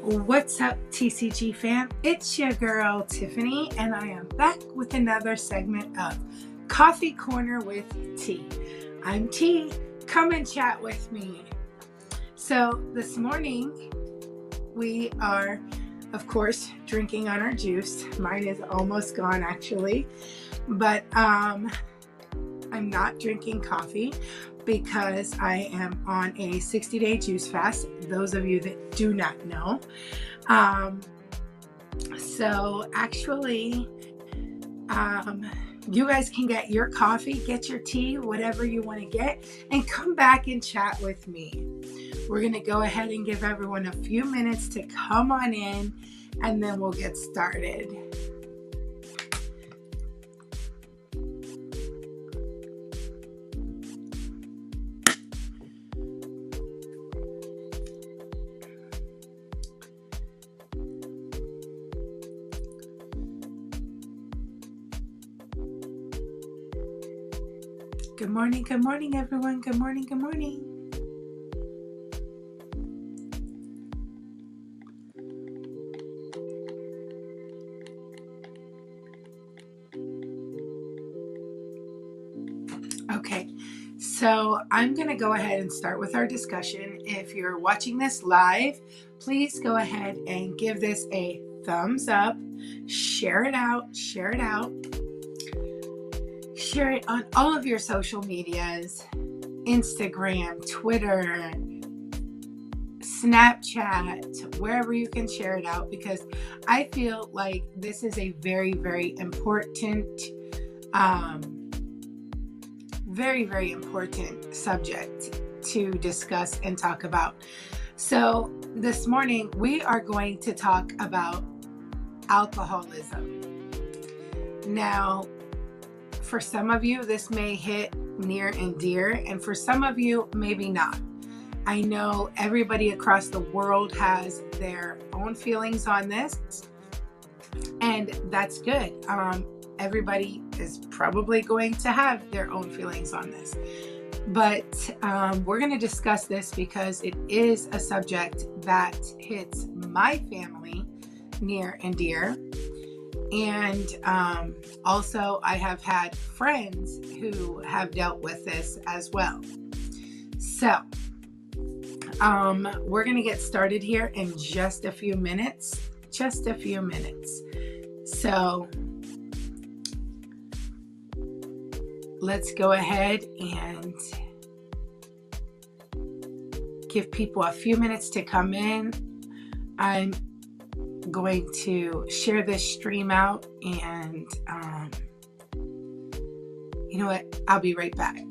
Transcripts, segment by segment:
What's up, TCG fam? It's your girl, Tiffany, and I am back with another segment of Coffee Corner with T. I'm T. Come and chat with me. So this morning, we are, of course, drinking on our juice. Mine is almost gone, actually. But I'm not drinking coffee because I am on a 60-day juice fast. Those of you that do not know. So actually, you guys can get your coffee, get your tea, whatever you want to get, and come back and chat with me. We're going to go ahead and give everyone a few minutes to come on in, and then we'll get started. Good morning, everyone. Good morning. Okay, so I'm going to go ahead and start with our discussion. If you're watching this live, please go ahead and give this a thumbs up, share it out. Share it on all of your social medias, Instagram, Twitter, Snapchat, wherever you can share it out, because I feel like this is a very, very important, very important subject to discuss and talk about. So this morning we are going to talk about alcoholism. Now, for some of you, this may hit near and dear, and for some of you, maybe not. I know everybody across the world has their own feelings on this, and that's good. Everybody is probably going to have their own feelings on this. But we're going to discuss this because it is a subject that hits my family near and dear. And also, I have had friends who have dealt with this as well. So, we're going to get started here in just a few minutes. So, let's go ahead and give people a few minutes to come in. I'm going to share this stream out, and you know what? I'll be right back.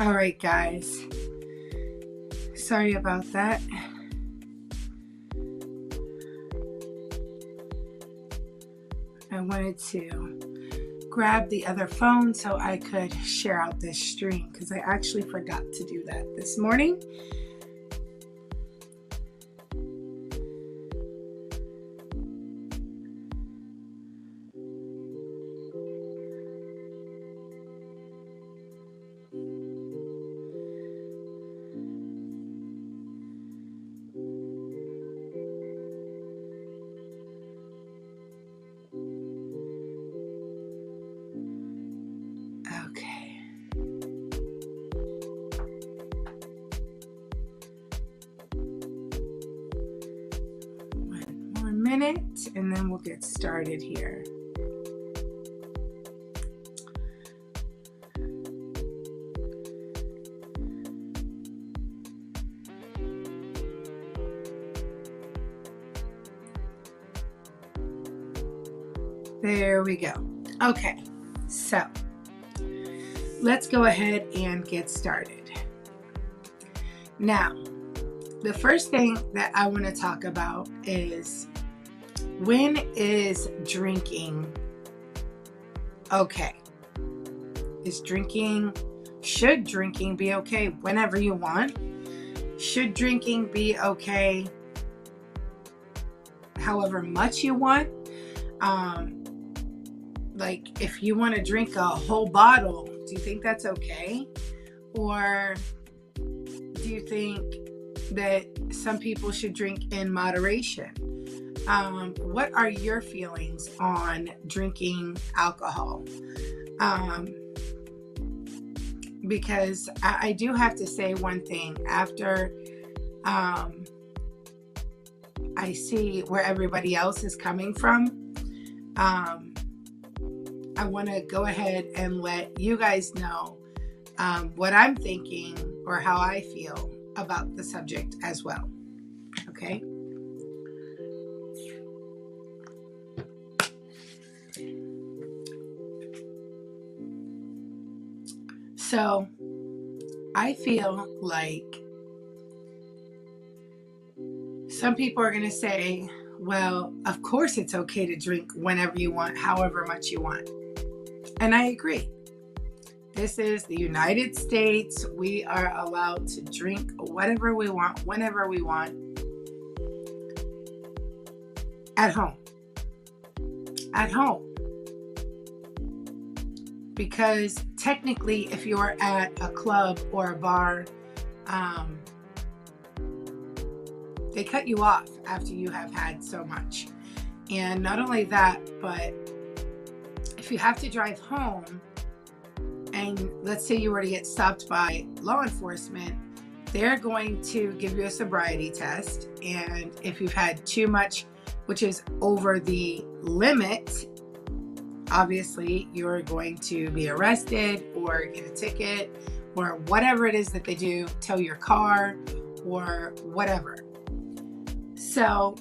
All right, guys. Sorry about that. I wanted to grab the other phone so I could share out this stream because I actually forgot to do that this morning. minute and then we'll get started here. There we go. Okay, so let's go ahead and get started. Now, the first thing that I want to talk about is, when is drinking okay? Should drinking be okay whenever you want? Should drinking be okay however much you want? Like, if you want to drink a whole bottle, do you think that's okay? Or do you think that some people should drink in moderation? What are your feelings on drinking alcohol? Because I do have to say one thing. After I see where everybody else is coming from, I want to go ahead and let you guys know what I'm thinking or how I feel about the subject as well. Okay? So, I feel like some people are going to say, well, of course it's okay to drink whenever you want, however much you want. And I agree. This is the United States. We are allowed to drink whatever we want, whenever we want, at home. At home. Because technically, if you're at a club or a bar, they cut you off after you have had so much. And not only that, but if you have to drive home, and let's say you were to get stopped by law enforcement, they're going to give you a sobriety test. And if you've had too much, which is over the limit, obviously you're going to be arrested or get a ticket or whatever it is that they do, tow your car or whatever. So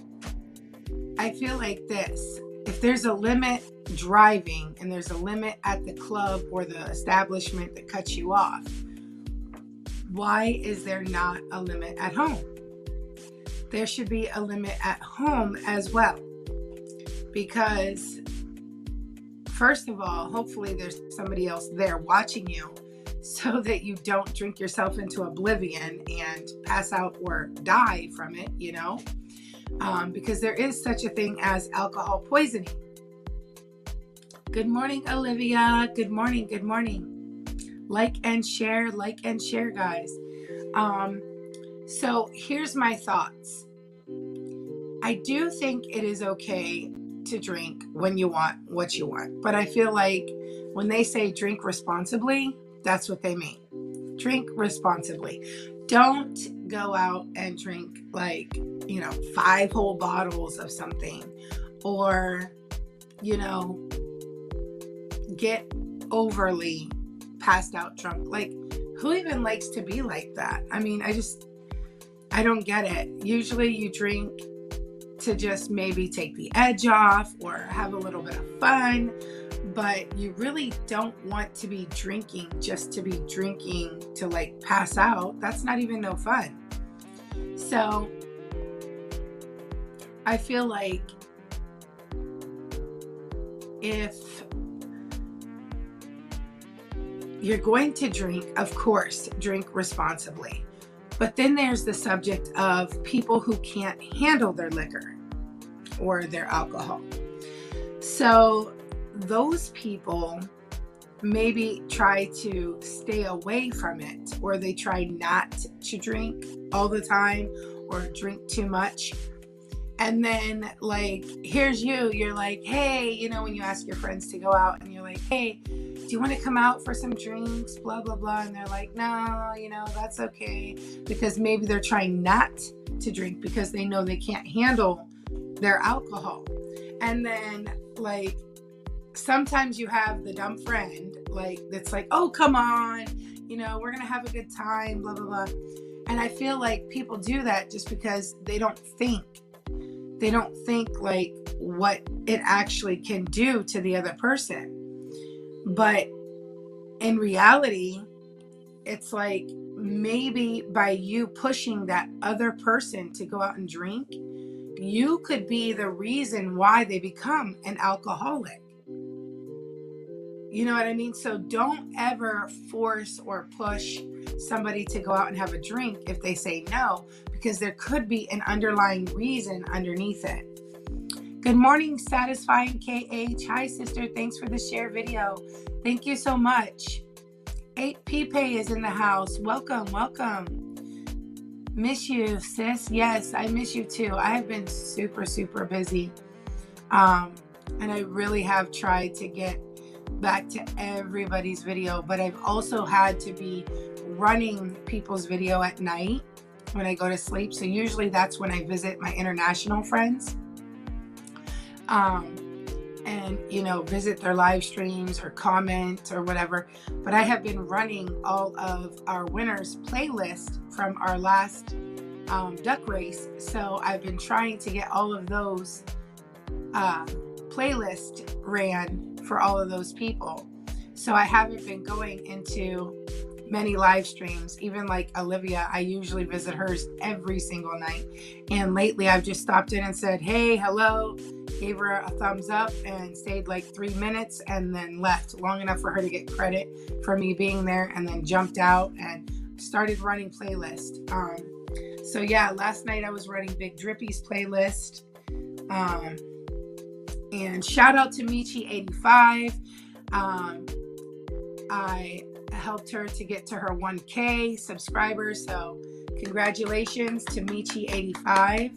I feel like this: if there's a limit driving and there's a limit at the club or the establishment that cuts you off, why is there not a limit at home? There should be a limit at home as well. Because first of all, hopefully there's somebody else there watching you so that you don't drink yourself into oblivion and pass out or die from it, because there is such a thing as alcohol poisoning. Good morning, Olivia. Good morning. Good morning. Like and share, guys. So here's my thoughts. I do think it is okay to drink when you want what you want. But I feel like when they say drink responsibly, that's what they mean. Drink responsibly. Don't go out and drink 5 whole bottles of something, or, get overly passed out drunk. Like, who even likes to be like that? I mean, I don't get it. Usually you drink to just maybe take the edge off or have a little bit of fun, but you really don't want to be drinking just to be drinking to pass out. That's not even no fun. So I feel like if you're going to drink, of course, drink responsibly. But then there's the subject of people who can't handle their liquor or their alcohol. So those people maybe try to stay away from it, or they try not to drink all the time or drink too much. And then here's you're like, hey, when you ask your friends to go out and you're like, hey, do you want to come out for some drinks, blah, blah, blah. And they're like, no, that's okay. Because maybe they're trying not to drink because they know they can't handle their alcohol. And then like sometimes you have the dumb friend like that's like, oh, come on, we're gonna have a good time, blah blah blah. And I feel like people do that just because they don't think like what it actually can do to the other person. But in reality, it's like maybe by you pushing that other person to go out and drink, you could be the reason why they become an alcoholic. You know what I mean? So don't ever force or push somebody to go out and have a drink if they say no, because there could be an underlying reason underneath it. Good morning, Satisfying KH. Hi, sister. Thanks for the share video. Thank you so much. 8P is in the house. Welcome, welcome. Miss you, sis. Yes, I miss you too. I have been super, super busy. And I really have tried to get back to everybody's video, but I've also had to be running people's video at night when I go to sleep. So usually that's when I visit my international friends. And visit their live streams or comment or whatever. But I have been running all of our winners playlist from our last duck race. So I've been trying to get all of those playlist ran for all of those people. So I haven't been going into many live streams. Even like Olivia, I usually visit hers every single night. And lately I've just stopped in and said, hey, hello, gave her a thumbs up and stayed like 3 minutes and then left long enough for her to get credit for me being there, and then jumped out and started running playlist. So yeah, last night I was running Big Drippy's playlist. And shout out to Michi85. I helped her to get to her 1K subscribers. So congratulations to Michi85.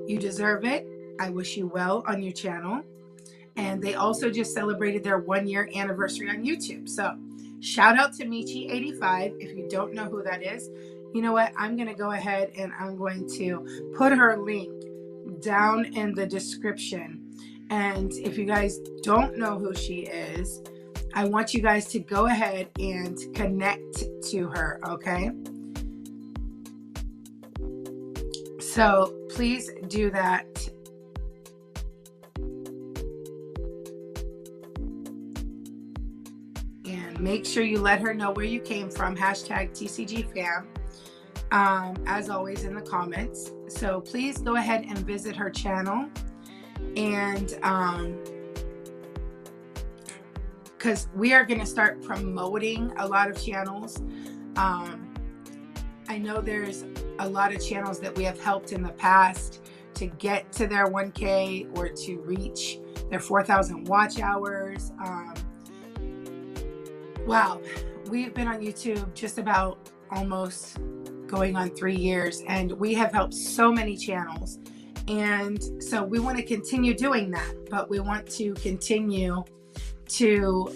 You deserve it. I wish you well on your channel. And they also just celebrated their 1-year anniversary on YouTube. So shout out to Michi85. If you don't know who that is, you know what? I'm going to go ahead and I'm going to put her link down in the description. And if you guys don't know who she is, I want you guys to go ahead and connect to her, okay? So please do that. And make sure you let her know where you came from, #TCGFam, as always in the comments. So please go ahead and visit her channel. And because we are going to start promoting a lot of channels. I know there's a lot of channels that we have helped in the past to get to their 1K or to reach their 4,000 watch hours. Wow, we've been on YouTube just about almost going on 3 years, and we have helped so many channels. And so we want to continue doing that, but we want to continue to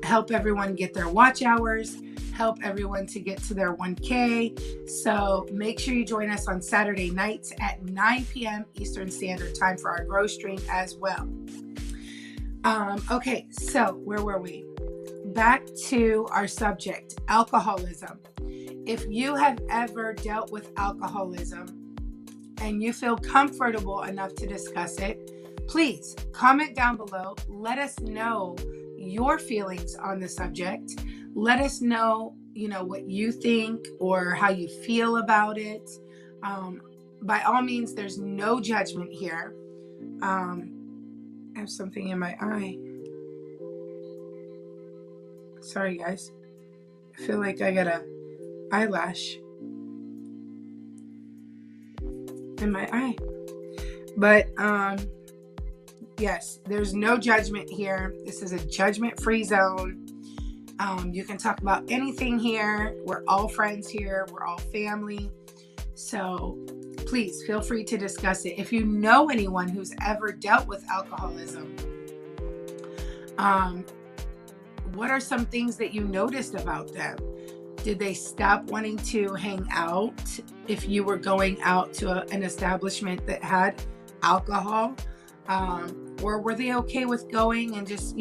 help everyone get their watch hours, help everyone to get to their 1K. So make sure you join us on Saturday nights at 9 p.m. Eastern Standard Time for our Grow stream as well. Okay, so where were we? Back to our subject, alcoholism. If you have ever dealt with alcoholism and you feel comfortable enough to discuss it, please comment down below. Let us know your feelings on the subject. Let us know, what you think or how you feel about it. By all means, there's no judgment here. I have something in my eye. Sorry, guys. I feel like I got a eyelash in my eye. But yes, there's no judgment here. This is a judgment-free zone. You can talk about anything here. We're all friends here. We're all family. So please feel free to discuss it. If you know anyone who's ever dealt with alcoholism, what are some things that you noticed about them? Did they stop wanting to hang out if you were going out to an establishment that had alcohol? Or were they okay with going and just,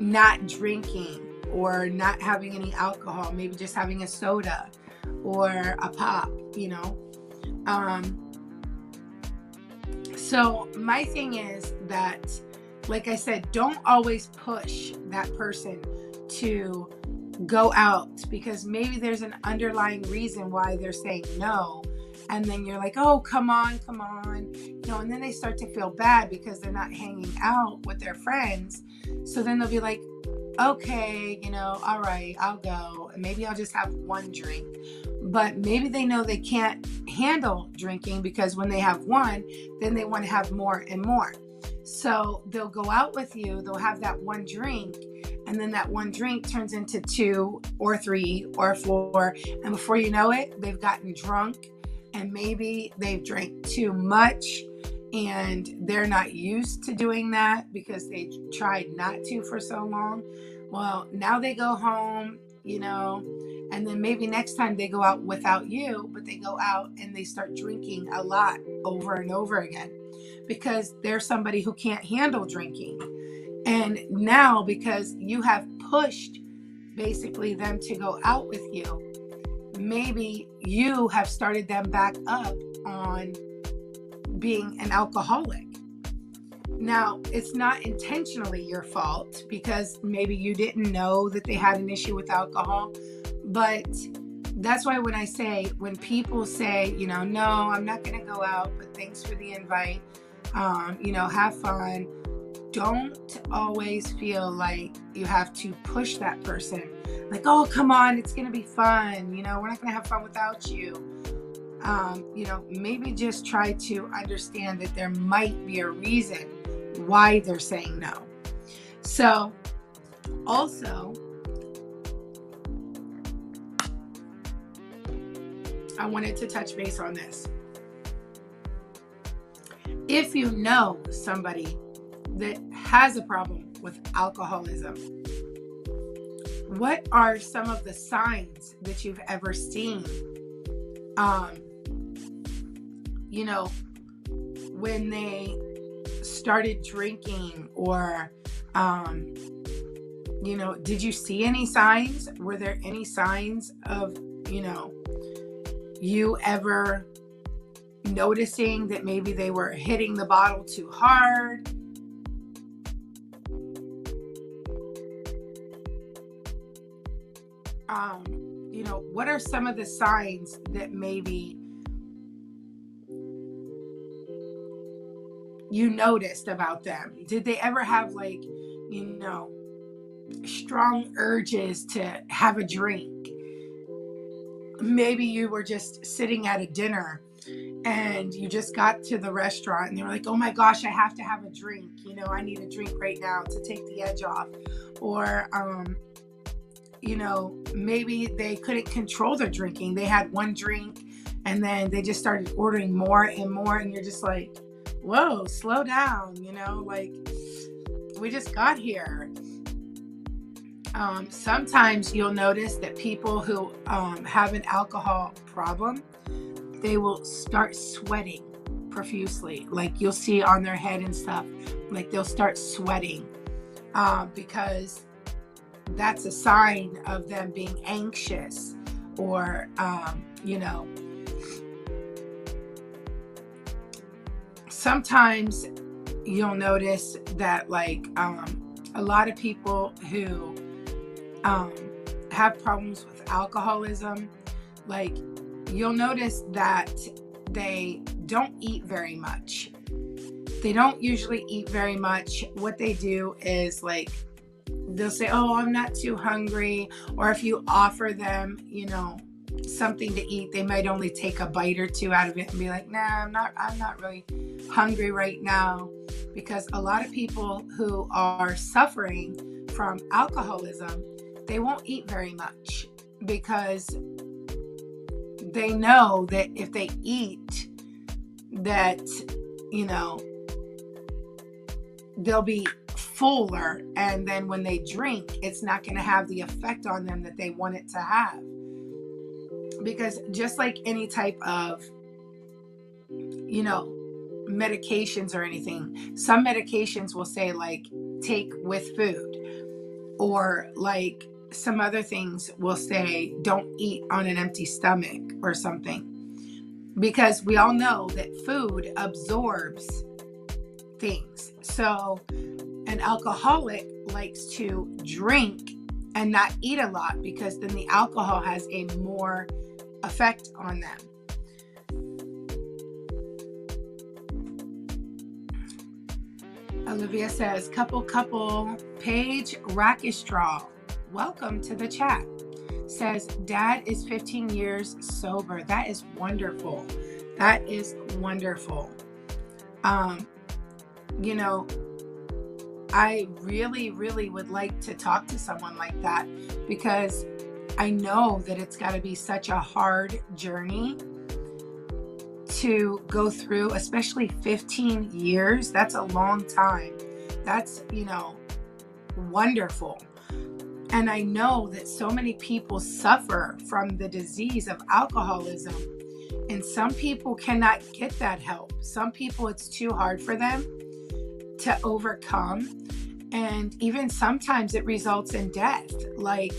not drinking or not having any alcohol, maybe just having a soda or a pop, So my thing is that, like I said, don't always push that person to go out, because maybe there's an underlying reason why they're saying no. And then you're like, oh, come on. And then they start to feel bad because they're not hanging out with their friends. So then they'll be like, okay, all right, I'll go. And maybe I'll just have one drink. But maybe they know they can't handle drinking, because when they have one, then they want to have more and more. So they'll go out with you, they'll have that one drink, and then that one drink turns into 2 or 3 or 4. And before you know it, they've gotten drunk, and maybe they've drank too much, and they're not used to doing that because they tried not to for so long. Well, now they go home, and then maybe next time they go out without you, but they go out and they start drinking a lot over and over again, because they're somebody who can't handle drinking. And now, because you have pushed basically them to go out with you, maybe you have started them back up on being an alcoholic. Now, it's not intentionally your fault, because maybe you didn't know that they had an issue with alcohol. But that's why when people say, no, I'm not going to go out, but thanks for the invite, have fun. Don't always feel like you have to push that person. Like, oh, come on, it's going to be fun. We're not going to have fun without you. Maybe just try to understand that there might be a reason why they're saying no. So also, I wanted to touch base on this. If you know somebody that has a problem with alcoholism, what are some of the signs that you've ever seen? When they started drinking, or, did you see any signs? Were there any signs of, you ever noticing that maybe they were hitting the bottle too hard? What are some of the signs that maybe you noticed about them? Did they ever have strong urges to have a drink? Maybe you were just sitting at a dinner and you just got to the restaurant and they were like, oh my gosh, I have to have a drink. I need a drink right now to take the edge off. Or, maybe they couldn't control their drinking. They had one drink and then they just started ordering more and more. And you're just like, whoa, slow down, we just got here. Sometimes you'll notice that people who have an alcohol problem, they will start sweating profusely. Like you'll see on their head and stuff, like they'll start sweating because that's a sign of them being anxious, or, sometimes you'll notice that a lot of people who have problems with alcoholism, you'll notice that they don't eat very much. They don't usually eat very much. What they do is they'll say, oh, I'm not too hungry. Or if you offer them, something to eat, they might only take a bite or two out of it and be like, nah, I'm not really hungry right now. Because a lot of people who are suffering from alcoholism, they won't eat very much because they know that if they eat, that, they'll be fuller, and then when they drink, it's not going to have the effect on them that they want it to have. Because just like any type of, medications or anything, some medications will say like take with food, or like some other things will say don't eat on an empty stomach or something, because we all know that food absorbs things. So an alcoholic likes to drink and not eat a lot, because then the alcohol has a more effect on them. Olivia says, couple, Paige Rackestraw, welcome to the chat. Says, Dad is 15 years sober. That is wonderful. That is wonderful. I really, really would like to talk to someone like that, because I know that it's got to be such a hard journey to go through, especially 15 years. That's a long time. That's, wonderful. And I know that so many people suffer from the disease of alcoholism, and some people cannot get that help. Some people, it's too hard for them to overcome. And even sometimes it results in death. Like,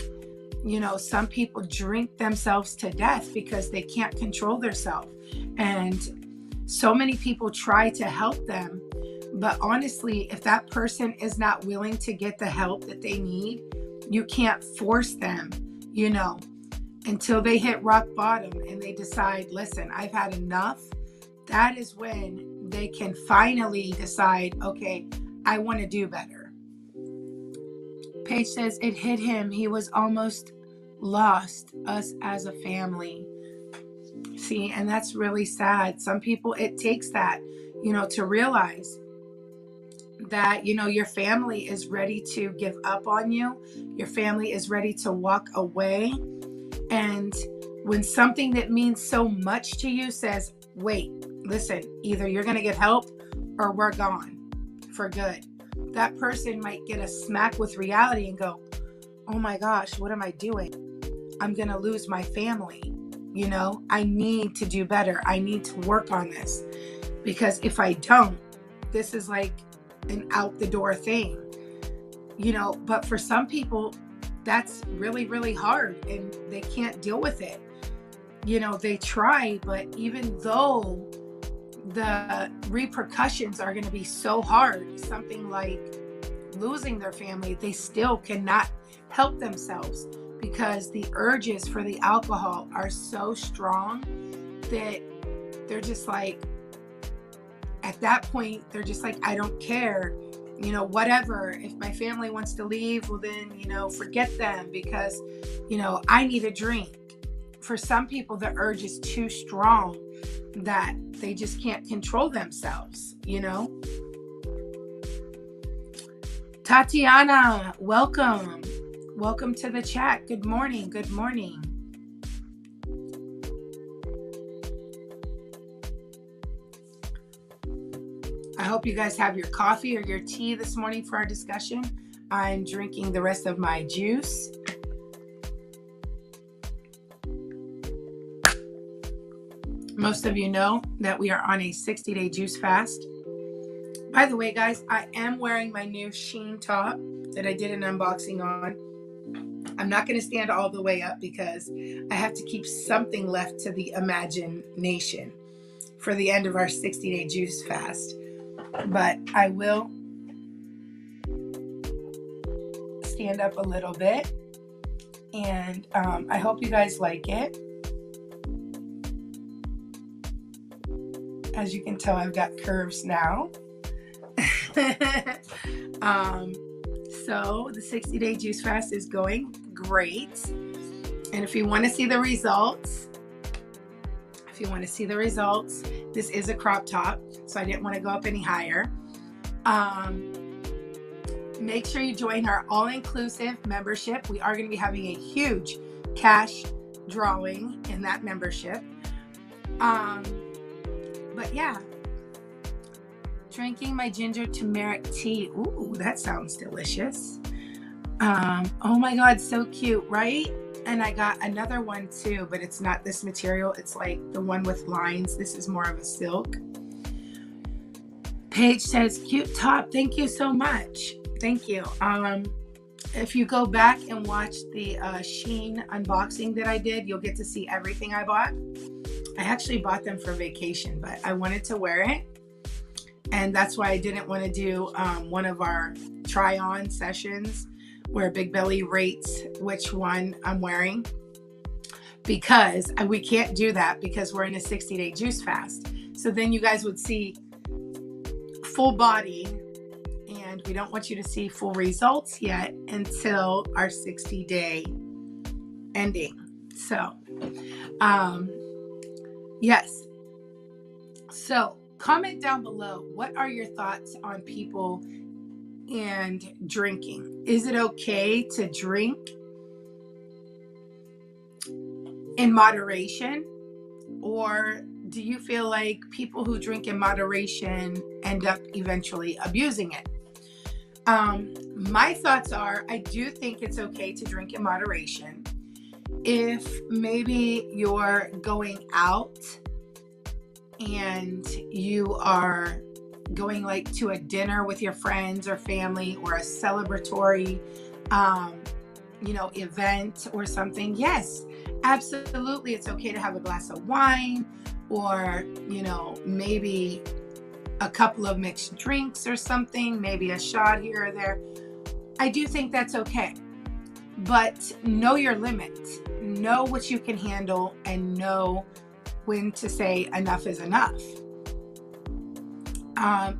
some people drink themselves to death because they can't control themselves. And so many people try to help them. But honestly, if that person is not willing to get the help that they need, you can't force them, until they hit rock bottom and they decide, listen, I've had enough. That is when they can finally decide, okay, I want to do better. Paige says, it hit him. He was almost lost us as a family. See, and that's really sad. Some people, it takes that, to realize that, your family is ready to give up on you. Your family is ready to walk away. And when something that means so much to you says, wait, listen, either you're going to get help or we're gone for good, that person might get a smack with reality and go, oh my gosh, what am I doing? I'm going to lose my family. I need to do better. I need to work on this, because if I don't, this is like an out the door thing, but for some people that's really, really hard and they can't deal with it. They try, but even though the repercussions are going to be so hard, something like losing their family, they still cannot help themselves, because the urges for the alcohol are so strong that they're just like, at that point, they're just like, I don't care, whatever. If my family wants to leave, well then, forget them, because, I need a drink. For some people, the urge is too strong that they just can't control themselves, Tatiana, welcome. Welcome to the chat. Good morning. Good morning. I hope you guys have your coffee or your tea this morning for our discussion. I'm drinking the rest of my juice. Most of you know that we are on a 60-day juice fast. By the way, guys, I am wearing my new Shein top that I did an unboxing on. I'm not going to stand all the way up because I have to keep something left to the imagination for the end of our 60-day juice fast. But I will stand up a little bit, and I hope you guys like it. As you can tell, I've got curves now. So the 60-day juice fast is going great. And if you want to see the results, this is a crop top, so I didn't want to go up any higher. Make sure you join our all-inclusive membership. We are going to be having a huge cash drawing in that membership. But yeah, Drinking my ginger turmeric tea. Ooh, that sounds delicious. Oh my God, so cute, right? And I got another one too, but it's not this material. It's like the one with lines. This is more of a silk. Paige says, cute top. Thank you so much. Thank you. If you go back and watch the Shein unboxing that I did, you'll get to see everything I bought. I actually bought them for vacation, but I wanted to wear it. And that's why I didn't want to do one of our try-on sessions where Big Belly rates which one I'm wearing, because we can't do that because we're in a 60-day juice fast. So then you guys would see full body, and we don't want you to see full results yet until our 60-day ending. So, yes. So comment down below, what are your thoughts on people and drinking? Is it okay to drink in moderation? Or do you feel like people who drink in moderation end up eventually abusing it? My thoughts are, I do think it's okay to drink in moderation. If maybe you're going out and you are going like to a dinner with your friends or family, or a celebratory, event or something, yes, absolutely, it's okay to have a glass of wine, or, maybe a couple of mixed drinks or something, maybe a shot here or there. I do think that's okay. But know your limit. Know what you can handle, and know when to say enough is enough.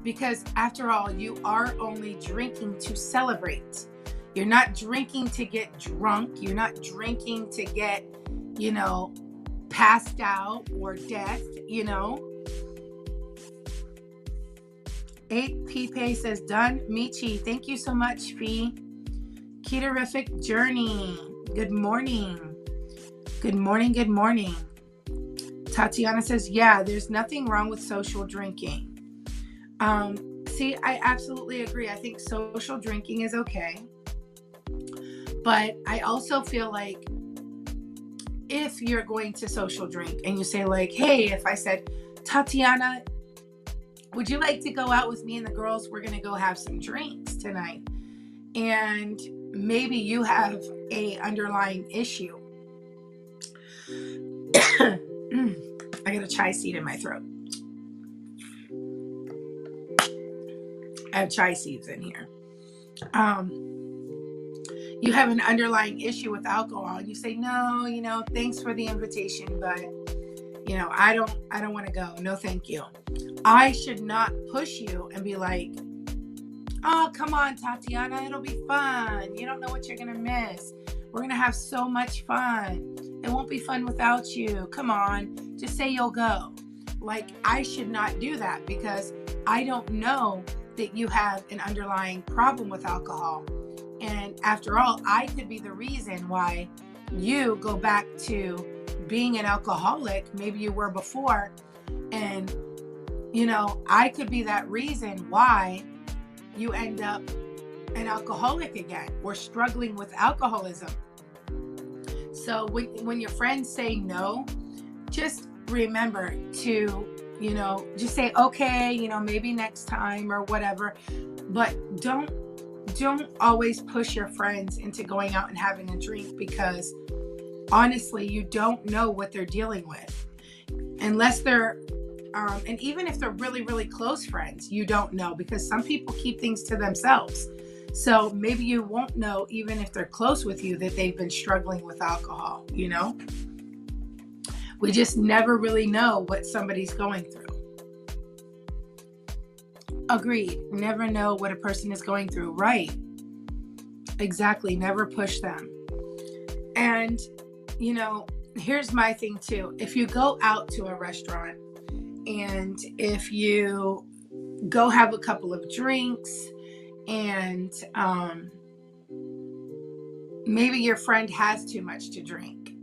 Because after all, you are only drinking to celebrate. You're not drinking to get drunk. You're not drinking to get, passed out or death, 8 Pipe says, done. Michi, thank you so much, Fee. Ketorific Journey, good morning. Good morning, good morning. Tatiana says, yeah, there's nothing wrong with social drinking. See, I absolutely agree. I think social drinking is okay. But I also feel like if you're going to social drink and you say like, hey, if I said, Tatiana, would you like to go out with me and the girls? We're going to go have some drinks tonight. And maybe you have a underlying issue. I got a chai seed in my throat. I have chai seeds in here. You have an underlying issue with alcohol, and you say, no, thanks for the invitation, but I don't want to go. No, thank you. I should not push you and be like, oh, come on, Tatiana, it'll be fun. You don't know what you're going to miss. We're going to have so much fun. It won't be fun without you. Come on, just say you'll go. Like, I should not do that, because I don't know that you have an underlying problem with alcohol. And after all, I could be the reason why you go back to being an alcoholic. Maybe you were before. And, I could be that reason why you end up an alcoholic again, or struggling with alcoholism. So when your friends say no, just remember to, just say, okay, maybe next time or whatever. But don't always push your friends into going out and having a drink, because honestly, you don't know what they're dealing with. Unless they're, and even if they're really, really close friends, you don't know, because some people keep things to themselves. So maybe you won't know, even if they're close with you, that they've been struggling with alcohol, We just never really know what somebody's going through. Agreed. Never know what a person is going through. Right. Exactly. Never push them. And, here's my thing too. If you go out to a restaurant, and if you go have a couple of drinks, and maybe your friend has too much to drink,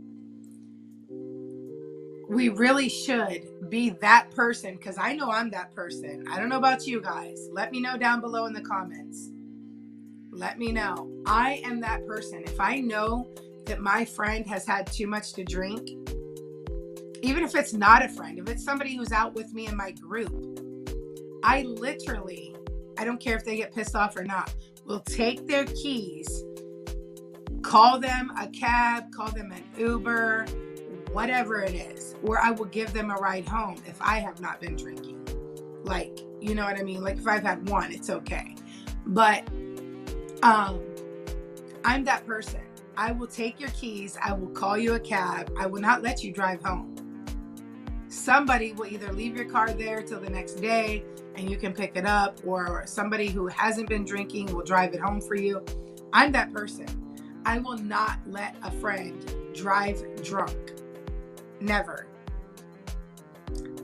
we really should be that person, because I know I'm that person. I don't know about you guys. Let me know down below in the comments. Let me know. I am that person. If I know that my friend has had too much to drink, even if it's not a friend, if it's somebody who's out with me in my group, I don't care if they get pissed off or not, will take their keys, call them a cab, call them an Uber, whatever it is, or I will give them a ride home if I have not been drinking. Like, you know what I mean? Like if I've had one, it's okay. But I'm that person. I will take your keys. I will call you a cab. I will not let you drive home. Somebody will either leave your car there till the next day and you can pick it up, or somebody who hasn't been drinking will drive it home for you. I'm that person. I will not let a friend drive drunk. Never.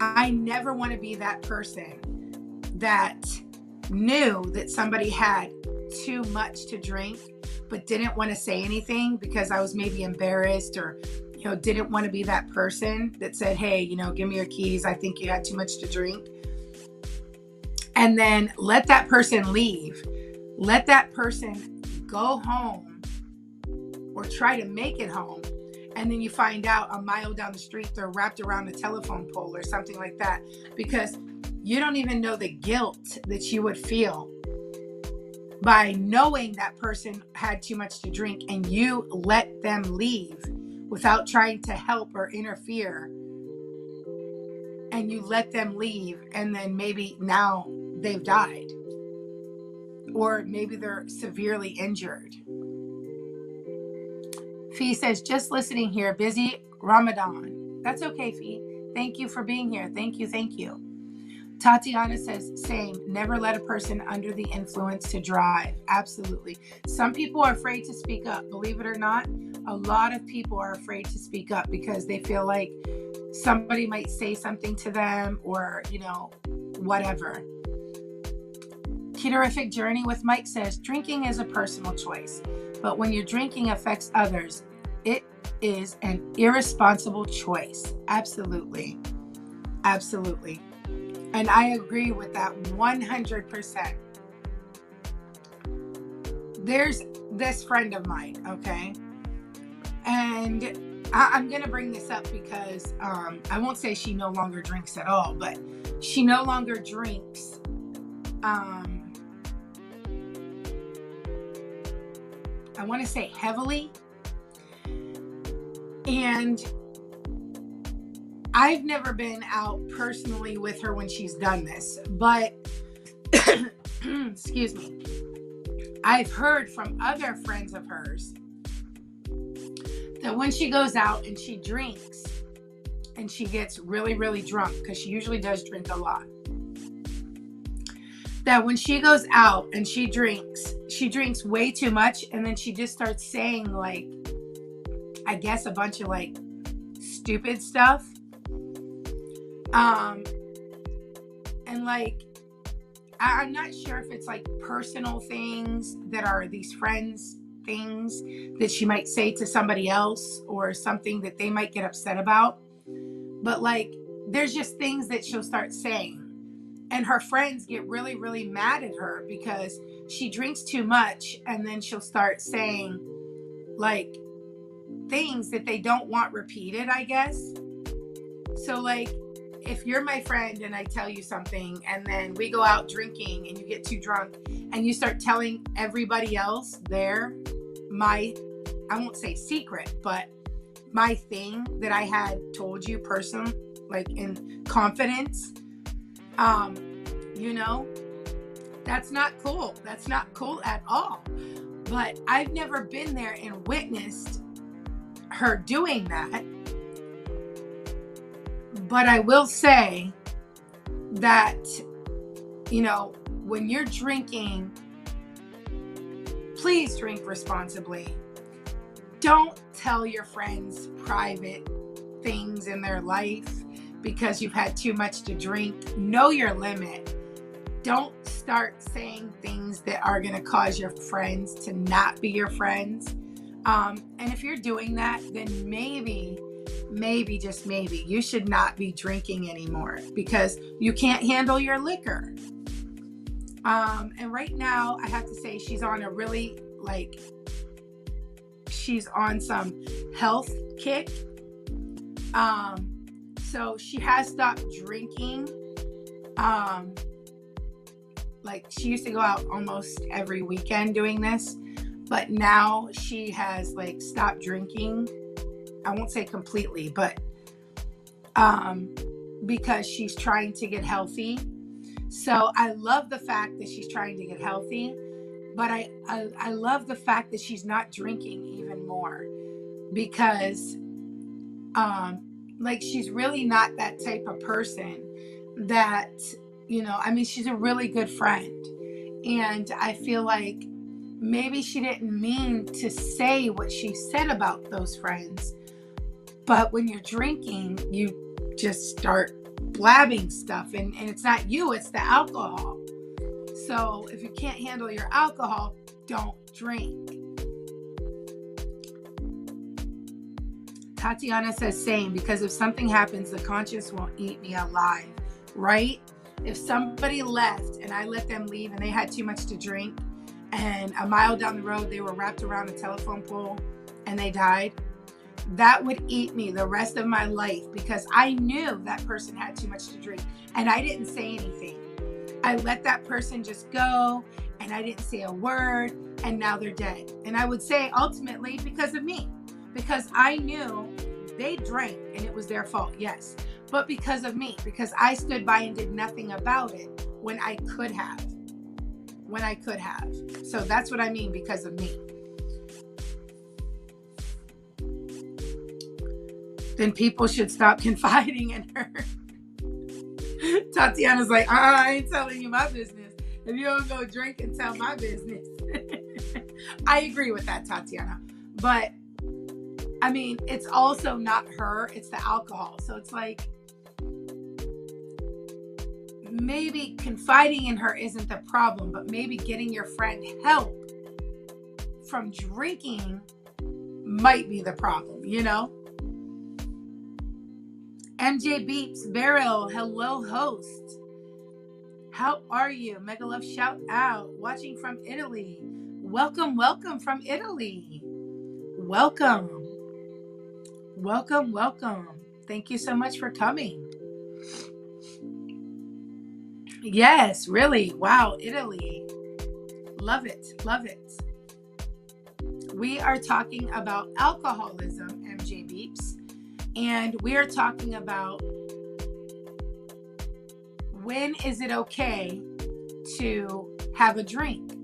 I never want to be that person that knew that somebody had too much to drink but didn't want to say anything because I was maybe embarrassed, or didn't want to be that person that said, hey, give me your keys, I think you had too much to drink. And then let that person leave. Let that person go home or try to make it home. And then you find out a mile down the street, they're wrapped around a telephone pole or something like that, because you don't even know the guilt that you would feel by knowing that person had too much to drink and you let them leave without trying to help or interfere. And you let them leave, and then maybe now they've died, or maybe they're severely injured. Fee says, just listening here, busy Ramadan. That's okay, Fee. Thank you for being here. Thank you. Tatiana says, same. Never let a person under the influence to drive. Absolutely. Some people are afraid to speak up. Believe it or not, a lot of people are afraid to speak up because they feel like somebody might say something to them, or, whatever. Ketorific Journey with Mike says, drinking is a personal choice, but when your drinking affects others, it is an irresponsible choice. Absolutely. And I agree with that 100%. There's this friend of mine, okay? And I'm going to bring this up because I won't say she no longer drinks at all, but she no longer drinks I want to say heavily. And I've never been out personally with her when she's done this, but excuse me, I've heard from other friends of hers that when she goes out and she drinks and she gets really, really drunk, because she usually does drink a lot, that when she goes out and she drinks way too much, and then she just starts saying, like, I guess a bunch of like stupid stuff. And like, I'm not sure if it's like personal things that are these friends things that she might say to somebody else, or something that they might get upset about. But like, there's just things that she'll start saying. And her friends get really, really mad at her because she drinks too much, and then she'll start saying like things that they don't want repeated, I guess. So like, if you're my friend and I tell you something, and then we go out drinking and you get too drunk and you start telling everybody else there I won't say secret, but my thing that I had told you personally, like in confidence, that's not cool. That's not cool at all. But I've never been there and witnessed her doing that. But I will say that, when you're drinking, please drink responsibly. Don't tell your friends private things in their life because you've had too much to drink. Know your limit. Don't start saying things that are going to cause your friends to not be your friends. And if you're doing that, then maybe maybe, just maybe, you should not be drinking anymore because you can't handle your liquor. And right now, I have to say she's on a really, she's on some health kick. So she has stopped drinking. She used to go out almost every weekend doing this, but now she has stopped drinking. I won't say completely, but because she's trying to get healthy. So I love the fact that she's trying to get healthy, but I love the fact that she's not drinking even more, because she's really not that type of person that, she's a really good friend. And I feel like maybe she didn't mean to say what she said about those friends. But when you're drinking, you just start blabbing stuff. And it's not you, it's the alcohol. So if you can't handle your alcohol, don't drink. Tatiana says same, because if something happens, the conscience won't eat me alive, right? If somebody left and I let them leave and they had too much to drink, and a mile down the road they were wrapped around a telephone pole and they died, that would eat me the rest of my life, because I knew that person had too much to drink and I didn't say anything. I let that person just go and I didn't say a word, and now they're dead. And I would say ultimately because of me, because I knew they drank and it was their fault, yes, but because of me, because I stood by and did nothing about it when I could have. So that's what I mean, because of me. Then people should stop confiding in her. Tatiana's like, I ain't telling you my business. If you don't go drink and tell my business. I agree with that, Tatiana. But it's also not her, it's the alcohol. So it's maybe confiding in her isn't the problem, but maybe getting your friend help from drinking might be the problem, MJ Beeps, Beryl, hello host. How are you? Mega love shout out. Watching from Italy. Welcome from Italy. Welcome. Thank you so much for coming. Yes, really. Wow, Italy. Love it. We are talking about alcoholism, MJ Beeps. And we are talking about, when is it okay to have a drink?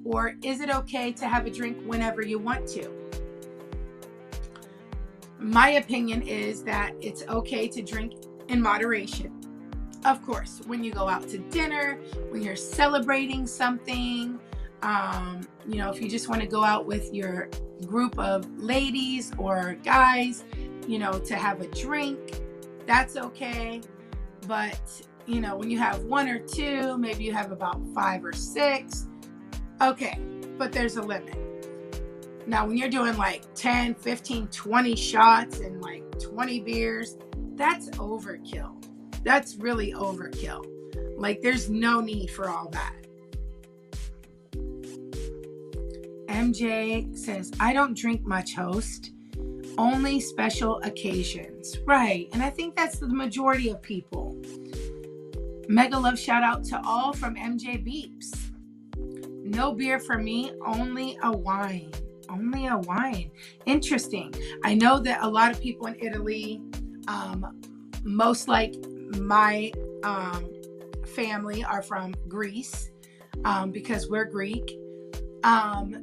Or is it okay to have a drink whenever you want to? My opinion is that it's okay to drink in moderation. Of course, when you go out to dinner, when you're celebrating something, if you just want to go out with your group of ladies or guys, to have a drink, that's okay. But, when you have one or two, maybe you have about 5 or 6, okay, but there's a limit. Now, when you're doing 10, 15, 20 shots and 20 beers, that's overkill. That's really overkill. There's no need for all that. MJ says, I don't drink much, host. Only special occasions. Right. And I think that's the majority of people. Mega love shout out to all from MJ Beeps. No beer for me, only a wine. Interesting. I know that a lot of people in Italy, most like my family, are from Greece, because we're Greek.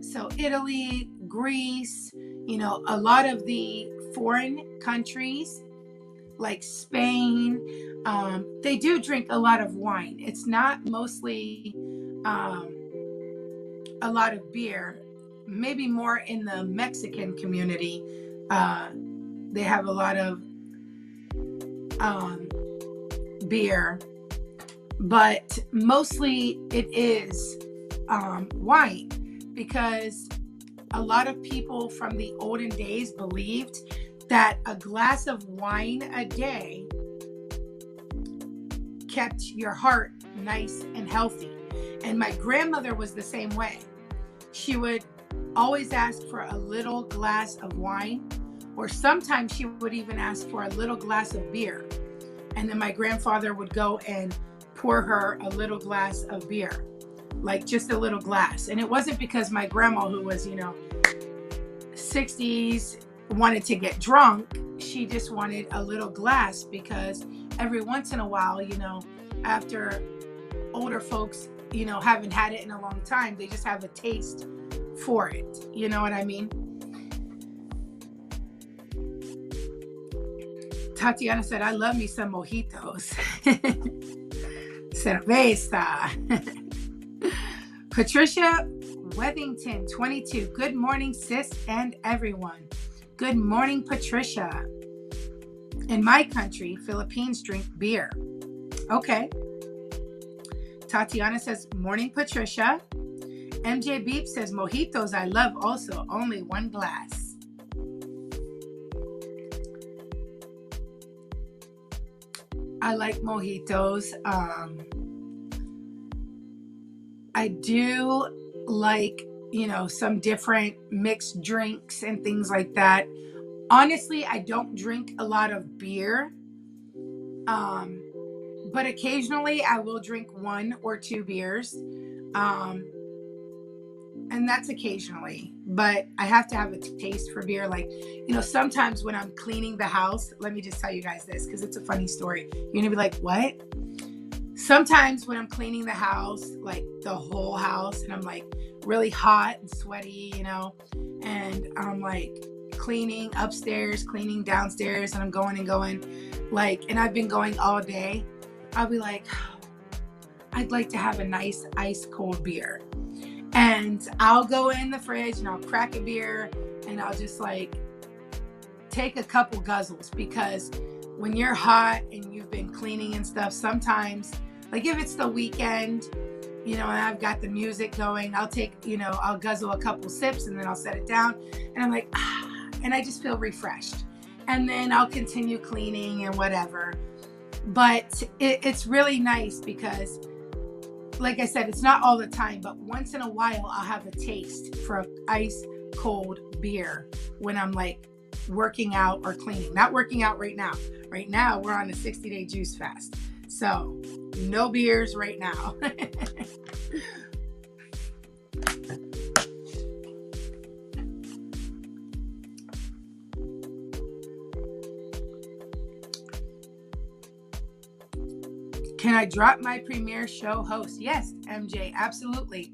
So Italy, Greece, a lot of the foreign countries like Spain, they do drink a lot of wine. It's not mostly a lot of beer, maybe more in the Mexican community. They have a lot of beer, but mostly it is wine, because a lot of people from the olden days believed that a glass of wine a day kept your heart nice and healthy. And my grandmother was the same way. She would always ask for a little glass of wine, or sometimes she would even ask for a little glass of beer. And then my grandfather would go and pour her a little glass of beer, like just a little glass. And it wasn't because my grandma, who was, 60s, wanted to get drunk. She just wanted a little glass because every once in a while, after older folks, haven't had it in a long time, they just have a taste for it. You know what I mean? Tatiana said, I love me some mojitos. Cerveza. Patricia Wethington, 22. Good morning, sis and everyone. Good morning, Patricia. In my country, Philippines drink beer. Okay. Tatiana says, morning, Patricia. MJ Beep says, mojitos I love also, only one glass. I like mojitos. I do like, some different mixed drinks and things like that. Honestly, I don't drink a lot of beer. But occasionally I will drink 1 or 2 beers. And that's occasionally, but I have to have a taste for beer. Like, sometimes when I'm cleaning the house, let me just tell you guys this, because it's a funny story. You're going to be like, what? Sometimes when I'm cleaning the house, like the whole house, and I'm like really hot and sweaty, and I'm like cleaning upstairs, cleaning downstairs, and I'm going and going, and I've been going all day. I'll be like, I'd like to have a nice ice cold beer. And I'll go in the fridge and I'll crack a beer and I'll just take a couple guzzles, because when you're hot and you've been cleaning and stuff, sometimes, if it's the weekend, and I've got the music going, I'll guzzle a couple sips and then I'll set it down and I'm like, and I just feel refreshed. And then I'll continue cleaning and whatever. But it's really nice because, like I said, it's not all the time, but once in a while I'll have a taste for an ice cold beer when I'm working out or cleaning. Not working out right now. Right now we're on a 60-day juice fast. So no beers right now. Can I drop my premiere show host? Yes, MJ, absolutely.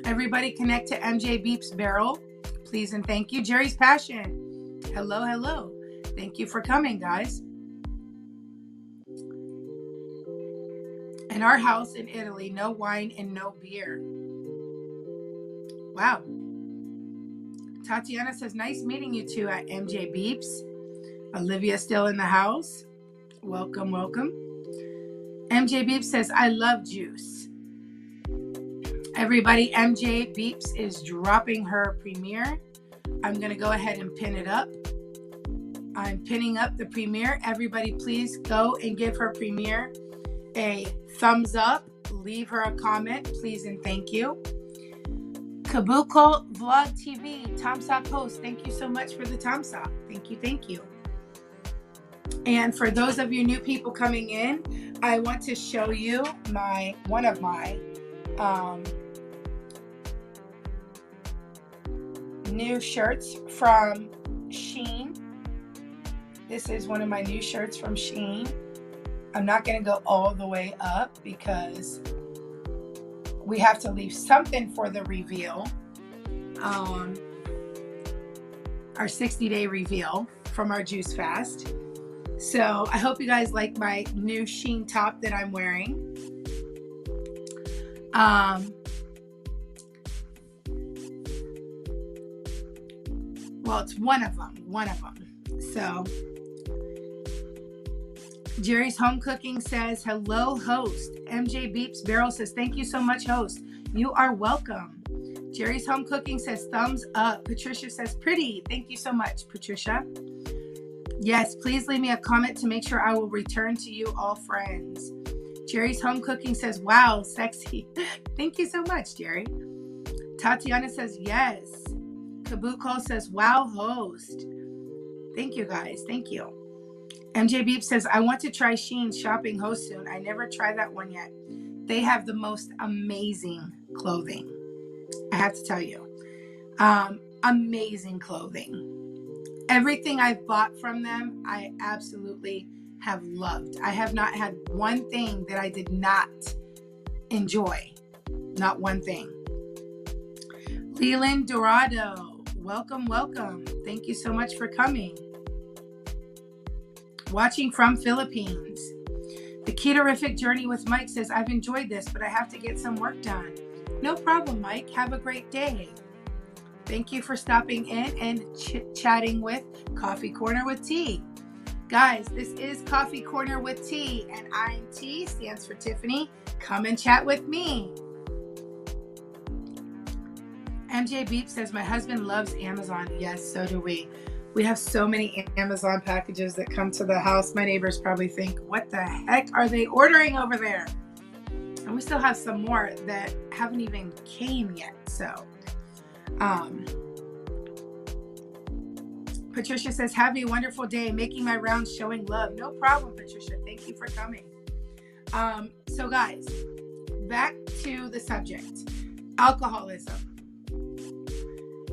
Everybody connect to MJ Beep's Barrel, please and thank you. Jerry's Passion. Hello, hello. Thank you for coming, guys. In our house in Italy, no wine and no beer. Wow. Tatiana says, nice meeting you two at MJ Beeps. Olivia still in the house. Welcome, welcome. MJ Beeps says, I love juice. Everybody, MJ Beeps is dropping her premiere. I'm going to go ahead and pin it up. I'm pinning up the premiere. Everybody, please go and give her premiere a thumbs up. Leave her a comment, please and thank you. Kabuko Vlog TV, Tomsock host. Thank you so much for the Tomsock. Thank you, thank you. And for those of you new people coming in, I want to show you one of my new shirts from Shein. This is one of my new shirts from Shein. I'm not going to go all the way up because we have to leave something for the reveal. Our 60-day reveal from our juice fast. So I hope you guys like my new Shein top that I'm wearing. Well, it's one of them. So Jerry's Home Cooking says, hello, host. MJ Beeps Barrel says, thank you so much, host. You are welcome. Jerry's Home Cooking says, thumbs up. Patricia says, pretty. Thank you so much, Patricia. Yes, please leave me a comment to make sure I will return to you, all friends. Jerry's Home Cooking says, wow, sexy. Thank you so much, Jerry. Tatiana says, yes. Kabuko says, wow, host. Thank you, guys. Thank you. MJ Beep says, I want to try Shein's shopping host soon. I never tried that one yet. They have the most amazing clothing. I have to tell you. Amazing clothing. Everything I've bought from them, I absolutely have loved. I have not had one thing that I did not enjoy. Not one thing. Leland Dorado, welcome, welcome. Thank you so much for coming. Watching from Philippines. The Ketorific Journey with Mike says, I've enjoyed this, but I have to get some work done. No problem, Mike. Have a great day. Thank you for stopping in and chatting with Coffee Corner with T. Guys, this is Coffee Corner with T, and I'm T, stands for Tiffany. Come and chat with me. MJ Beep says, my husband loves Amazon. Yes, so do we. We have so many Amazon packages that come to the house. My neighbors probably think, what the heck are they ordering over there? And we still have some more that haven't even came yet. So, Patricia says, have a wonderful day. Making my rounds, showing love. No problem, Patricia. Thank you for coming. So guys, back to the subject. Alcoholism.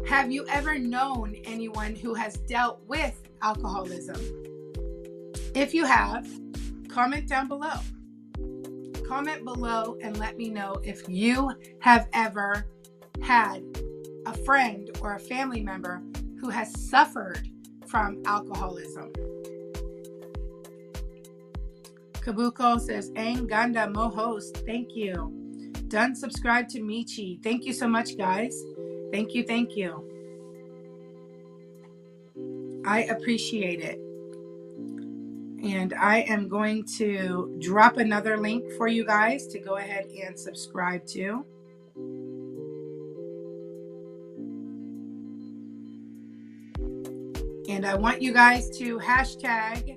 Have you ever known anyone who has dealt with alcoholism? If you have, comment down below. Comment below and let me know if you have ever had a friend or a family member who has suffered from alcoholism. Kabuko says, Ang Ganda Mo host. Thank you. Done subscribe to Michi. Thank you so much, guys. Thank you, thank you. I appreciate it. And I am going to drop another link for you guys to go ahead and subscribe to. And I want you guys to hashtag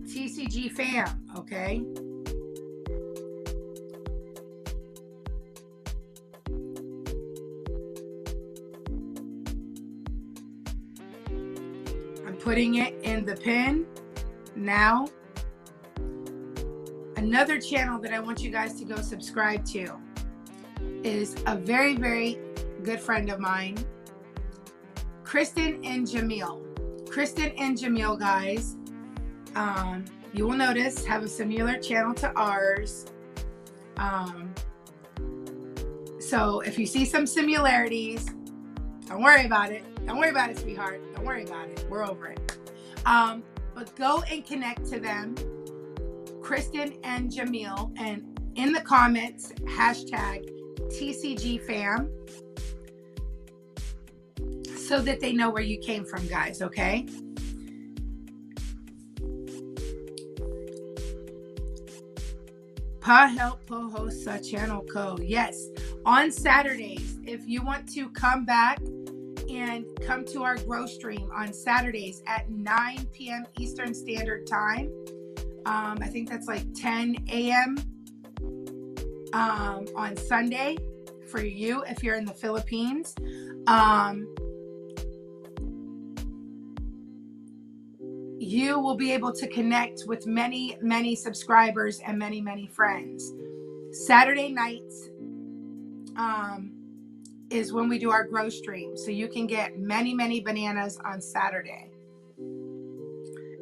TCG fam, okay? Putting it in the pin now. Another channel that I want you guys to go subscribe to is a very, very good friend of mine, Kristen and Jamil. Kristen and Jamil, guys, you will notice have a similar channel to ours. So if you see some similarities, don't worry about it. Don't worry about it, sweetheart. Don't worry about it. We're over it. But go and connect to them, Kristen and Jamil, and in the comments, hashtag TCGFam, so that they know where you came from, guys, okay? Pa help po host sa channel ko. Yes, on Saturdays, if you want to come back and come to our grow stream on Saturdays at 9 p.m. Eastern Standard Time. I think that's like 10 a.m. On Sunday for you if you're in the Philippines. You will be able to connect with many, many subscribers and many, many friends. Saturday nights is when we do our grow stream. So you can get many, many bananas on Saturday.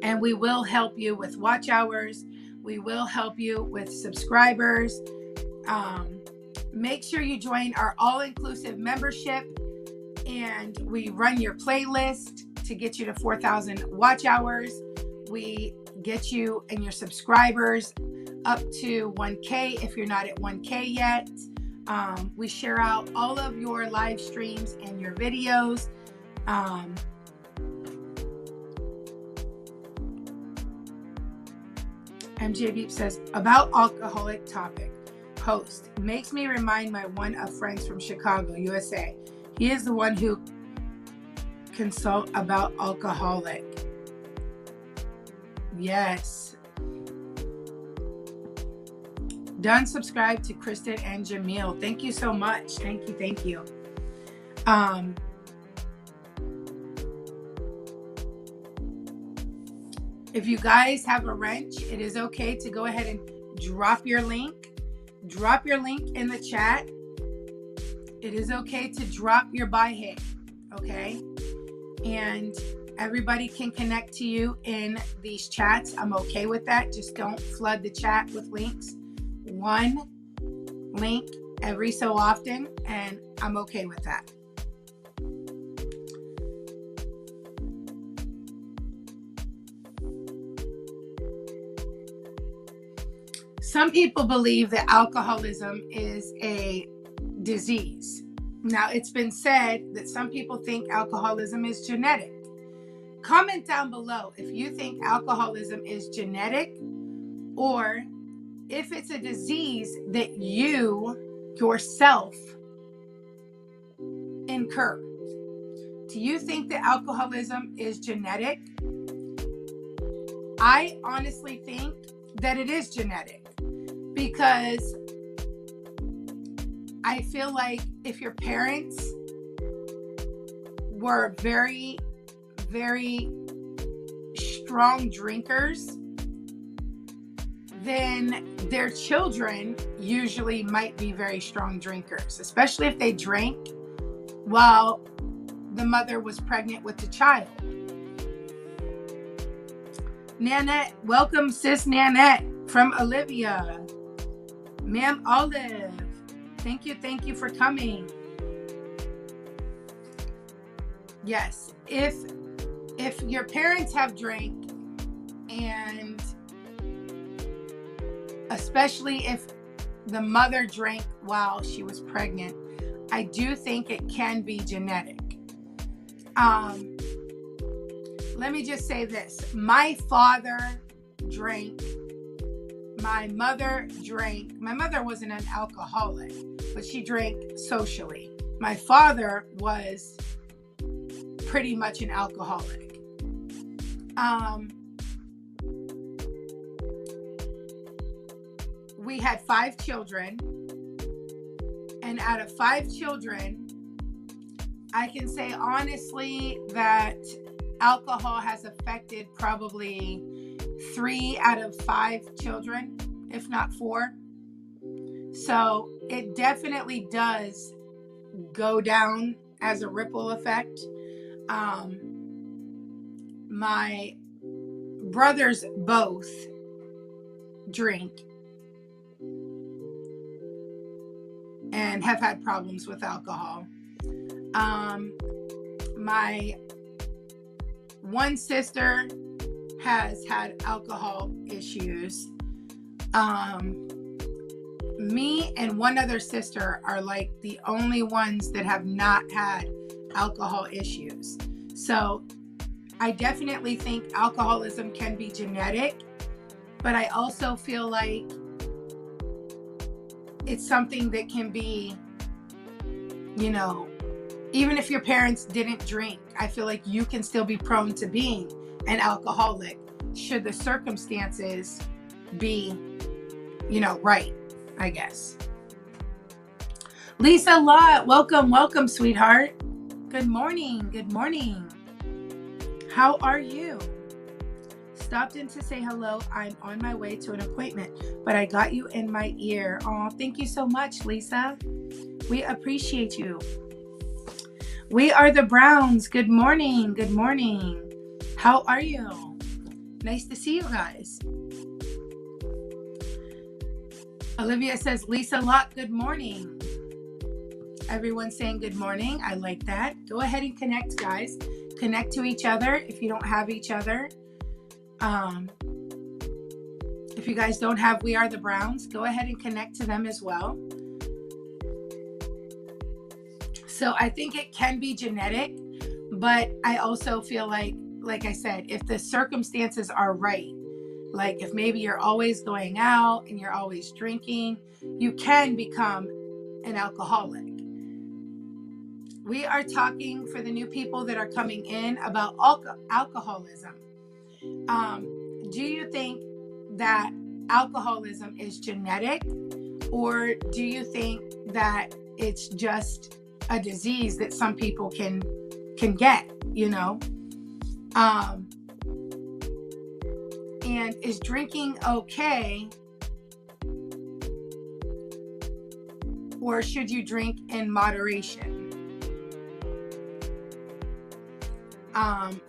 And we will help you with watch hours. We will help you with subscribers. Make sure you join our all-inclusive membership. And we run your playlist to get you to 4,000 watch hours. We get you and your subscribers up to 1K if you're not at 1K yet. We share out all of your live streams and your videos. MJ Beep says, about alcoholic topic. Host, makes me remind my one of friends from Chicago, USA. He is the one who consult about alcoholic. Yes. Done. Subscribe to Kristen and Jamil. Thank you so much. Thank you. Thank you. If you guys have a wrench, it is okay to go ahead and drop your link. Drop your link in the chat. It is okay to drop your buy hit. Okay. And everybody can connect to you in these chats. I'm okay with that. Just don't flood the chat with links. One link every so often, and I'm okay with that. Some people believe that alcoholism is a disease. Now, it's been said that some people think alcoholism is genetic. Comment down below if you think alcoholism is genetic or if it's a disease that you yourself incur. Do you think that alcoholism is genetic? I honestly think that it is genetic because I feel like if your parents were very, very strong drinkers, then their children usually might be very strong drinkers, especially if they drank while the mother was pregnant with the child. Nanette, welcome sis Nanette from Olivia. Ma'am Olive, thank you for coming. Yes, if your parents have drank, and especially if the mother drank while she was pregnant, I do think it can be genetic. Let me just say this. My father drank. My mother drank. My mother wasn't an alcoholic, but she drank socially. My father was pretty much an alcoholic. We had 5 children, and out of 5 children, I can say honestly that alcohol has affected probably 3 out of 5 children, if not 4. So it definitely does go down as a ripple effect. My brothers both drink and have had problems with alcohol. My one sister has had alcohol issues. Me and one other sister are like the only ones that have not had alcohol issues. So I definitely think alcoholism can be genetic, but I also feel like it's something that can be, even if your parents didn't drink, I feel like you can still be prone to being an alcoholic should the circumstances be, right, I guess. Lisa Lott, welcome, sweetheart. Good morning. How are you? Stopped in to say hello. I'm on my way to an appointment, but I got you in my ear. Oh, thank you so much, Lisa. We appreciate you. We are the Browns. Good morning. How are you? Nice to see you guys. Olivia says, Lisa Lott, good morning. Everyone's saying good morning. I like that. Go ahead and connect, guys. Connect to each other if you don't have each other. If you guys don't have We Are the Browns, go ahead and connect to them as well. So I think it can be genetic, but I also feel like I said, if the circumstances are right, like if maybe you're always going out and you're always drinking, you can become an alcoholic. we are talking for the new people that are coming in about alcoholism. Do you think that alcoholism is genetic, or do you think that it's just a disease that some people can get, and is drinking okay, or should you drink in moderation?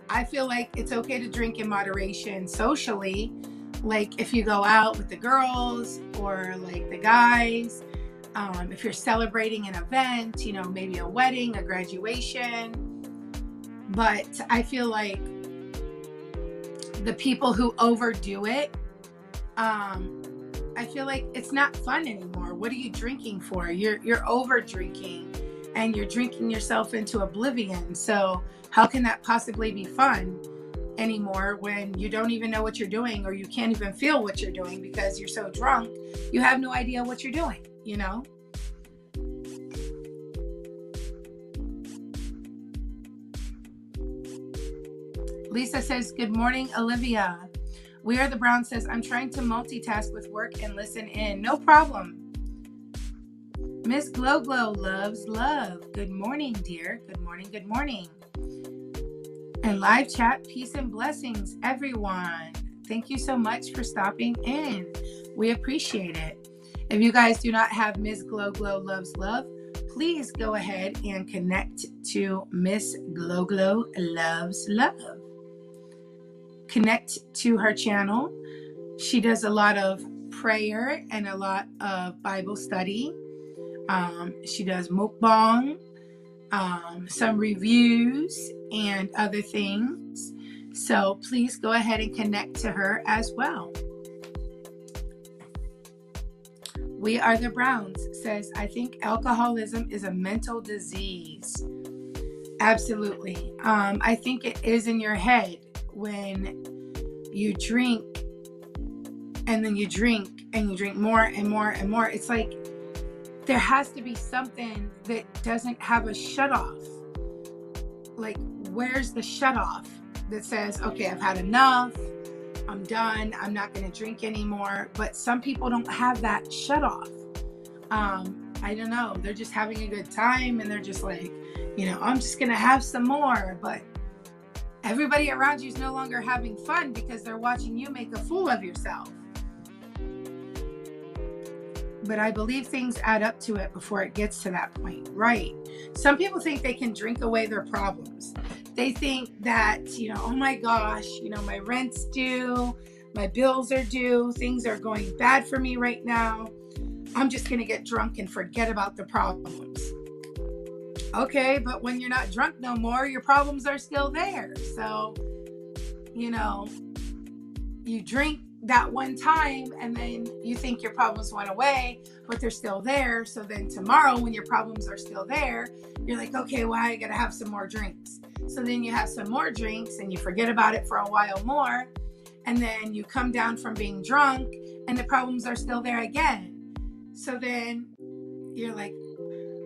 I feel like it's okay to drink in moderation socially, like if you go out with the girls or like the guys, if you're celebrating an event, maybe a wedding, a graduation. But I feel like the people who overdo it, I feel like it's not fun anymore. What are you drinking for? You're over drinking and you're drinking yourself into oblivion. So how can that possibly be fun anymore when you don't even know what you're doing, or you can't even feel what you're doing because you're so drunk, you have no idea what you're doing, Lisa says, good morning, Olivia. We Are the Brown says, I'm trying to multitask with work and listen in. No problem. Miss Glow Glow loves love. Good morning, dear. Good morning, good morning. And live chat, peace and blessings, everyone. Thank you so much for stopping in. We appreciate it. If you guys do not have Miss Glow Glow Loves Love, please go ahead and connect to Miss Glow Glow Loves Love. Connect to her channel. She does a lot of prayer and a lot of Bible study. She does mukbang, some reviews and other things. So please go ahead and connect to her as well. We Are the Browns says, I think alcoholism is a mental disease. Absolutely. I think it is in your head when you drink and then you drink and you drink more and more and more. It's like there has to be something that doesn't have a shut off. Like, where's the shut off that says, okay, I've had enough, I'm done, I'm not going to drink anymore? But some people don't have that shut off. I don't know, they're just having a good time and they're just like, I'm just going to have some more. But everybody around you is no longer having fun because they're watching you make a fool of yourself. But I believe things add up to it before it gets to that point, right? Some people think they can drink away their problems. They think that, oh my gosh, my rent's due, my bills are due, things are going bad for me right now. I'm just going to get drunk and forget about the problems. Okay, but when you're not drunk no more, your problems are still there. So, you drink that one time and then you think your problems went away, but they're still there. So then tomorrow when your problems are still there, you're like, okay, well, I gotta have some more drinks. So then you have some more drinks and you forget about it for a while more. And then you come down from being drunk and the problems are still there again. So then you're like,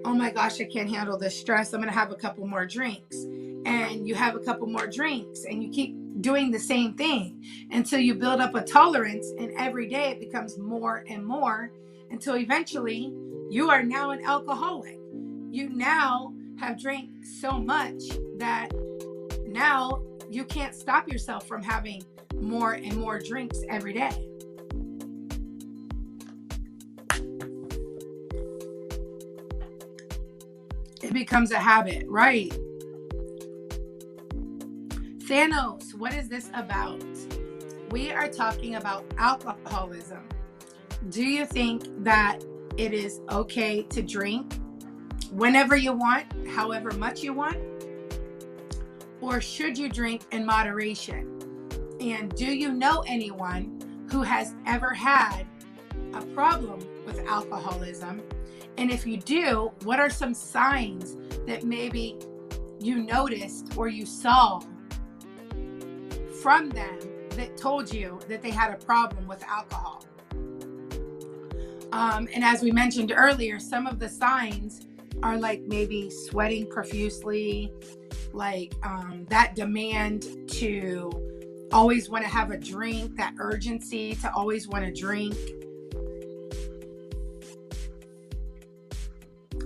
oh my gosh, I can't handle this stress. I'm gonna have a couple more drinks. And you have a couple more drinks and you keep doing the same thing until you build up a tolerance, and every day it becomes more and more until eventually you are now an alcoholic. You now have drank so much that now you can't stop yourself from having more and more drinks every day. It becomes a habit, right? Thanos, what is this about? We are talking about alcoholism. Do you think that it is okay to drink whenever you want, however much you want? Or should you drink in moderation? And do you know anyone who has ever had a problem with alcoholism? And if you do, what are some signs that maybe you noticed or you saw from them that told you that they had a problem with alcohol? And as we mentioned earlier, some of the signs are like maybe sweating profusely, like that demand to always want to have a drink, that urgency to always want to drink.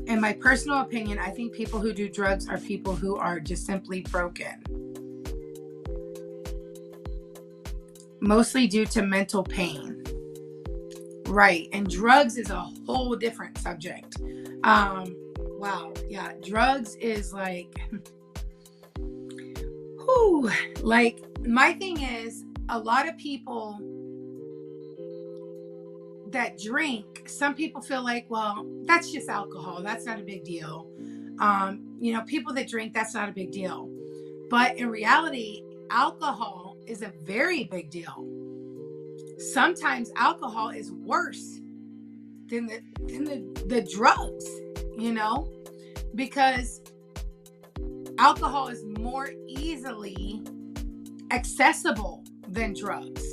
In my personal opinion, I think people who do drugs are people who are just simply broken. Mostly due to mental pain. Right. And drugs is a whole different subject. Wow. Yeah. Drugs is like, whew, like my thing is a lot of people that drink, some people feel like, well, that's just alcohol. That's not a big deal. People that drink, that's not a big deal. But in reality, alcohol is a very big deal. Sometimes alcohol is worse than the drugs, because alcohol is more easily accessible than drugs.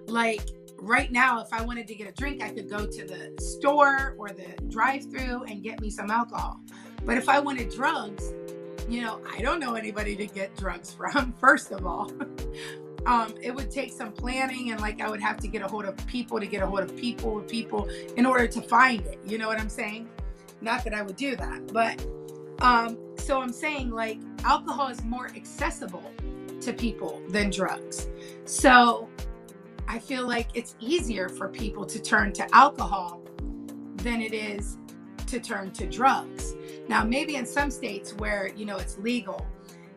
Like right now, if I wanted to get a drink, I could go to the store or the drive-thru and get me some alcohol. But if I wanted drugs, I don't know anybody to get drugs from, first of all. It would take some planning, and like I would have to get a hold of people in order to find it. You know what I'm saying? Not that I would do that, but so I'm saying like alcohol is more accessible to people than drugs. So I feel like it's easier for people to turn to alcohol than it is to turn to drugs. Now, maybe in some states where, it's legal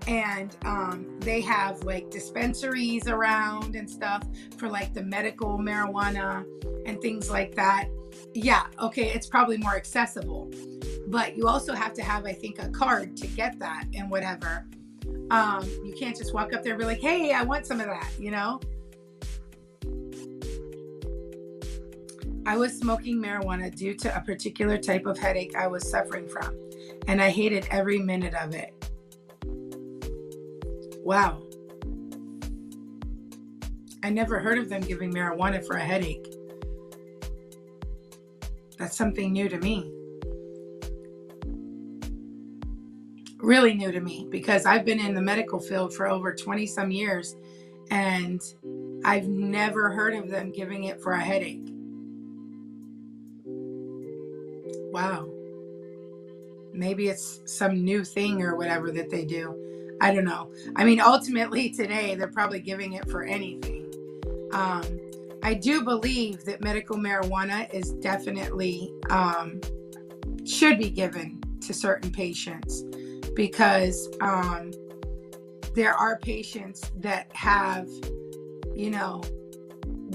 and they have like dispensaries around and stuff for like the medical marijuana and things like that. Yeah, okay, it's probably more accessible. But you also have to have, I think, a card to get that and whatever. You can't just walk up there and be like, hey, I want some of that, I was smoking marijuana due to a particular type of headache I was suffering from, and I hated every minute of it. Wow. I never heard of them giving marijuana for a headache. That's something new to me. Really new to me, because I've been in the medical field for over 20 some years, and I've never heard of them giving it for a headache. Wow. Maybe it's some new thing or whatever that they do. I don't know. I mean, ultimately today, they're probably giving it for anything. I do believe that medical marijuana is definitely should be given to certain patients, because there are patients that have,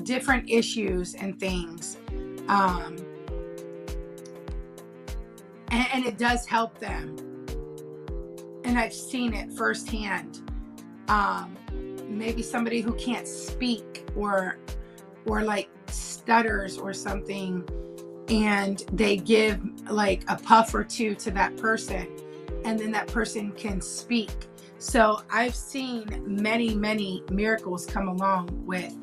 different issues and things. And it does help them. And I've seen it firsthand. Maybe somebody who can't speak or like stutters or something, and they give like a puff or two to that person, and then that person can speak. So I've seen many, many miracles come along with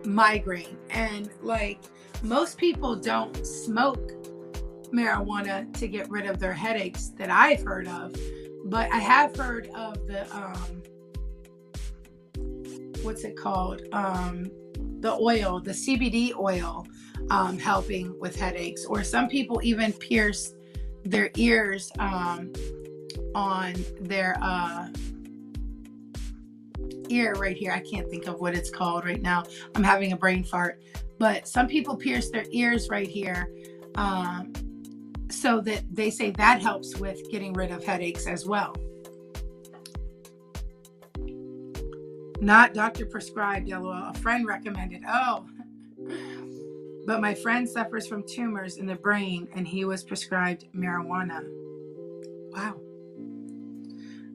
migraine. And like most people don't smoke marijuana to get rid of their headaches that I've heard of, but I have heard of the what's it called, the oil, the CBD oil, helping with headaches. Or some people even pierce their ears on their ear right here. I can't think of what it's called right now. I'm having a brain fart. But some people pierce their ears right here, so that they say that helps with getting rid of headaches as well. Not doctor prescribed, LOL. A friend recommended. Oh, but my friend suffers from tumors in the brain, and he was prescribed marijuana. Wow.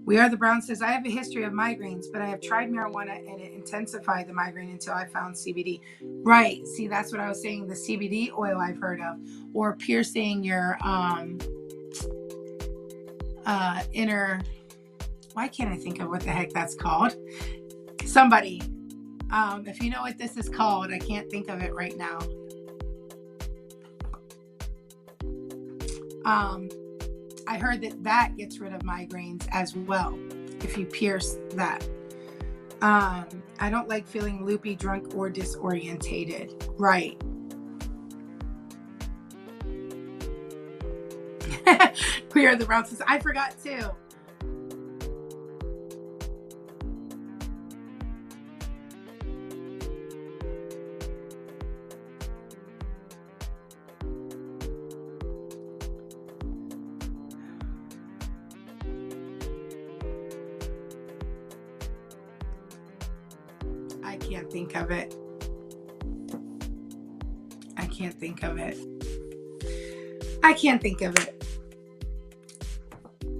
We Are the Brown says, I have a history of migraines, but I have tried marijuana and it intensified the migraine until I found CBD. Right. See, that's what I was saying. The CBD oil I've heard of, or piercing your inner, why can't I think of what the heck that's called? Somebody, if you know what this is called, I can't think of it right now. I heard that gets rid of migraines as well if you pierce that. I don't like feeling loopy, drunk, or disorientated. Right. We are the Brownses. I forgot too. I can't think of it. I can't think of it.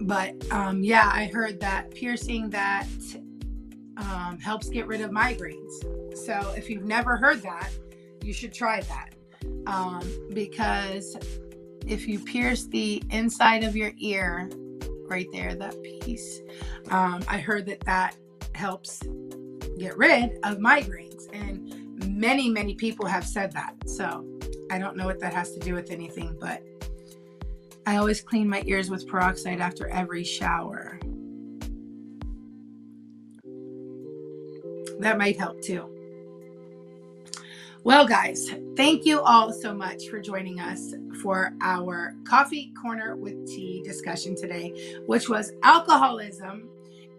But yeah, I heard that piercing that helps get rid of migraines. So if you've never heard that, you should try that. Because if you pierce the inside of your ear, right there, that piece, I heard that helps get rid of migraines. And many people have said that. So I don't know what that has to do with anything, but I always clean my ears with peroxide after every shower. That might help too. Well, guys, thank you all so much for joining us for our Coffee Corner with Tea discussion today, which was alcoholism.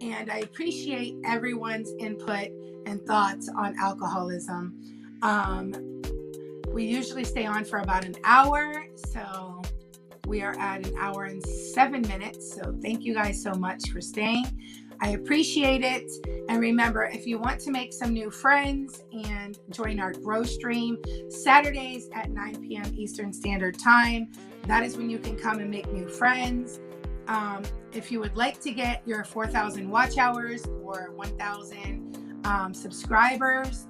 And I appreciate everyone's input and thoughts on alcoholism. We usually stay on for about an hour, so we are at an hour and 7 minutes. So thank you guys so much for staying. I appreciate it. And remember, if you want to make some new friends and join our Grow Stream, Saturdays at 9 p.m. Eastern Standard Time, that is when you can come and make new friends. If you would like to get your 4,000 watch hours or 1,000 subscribers,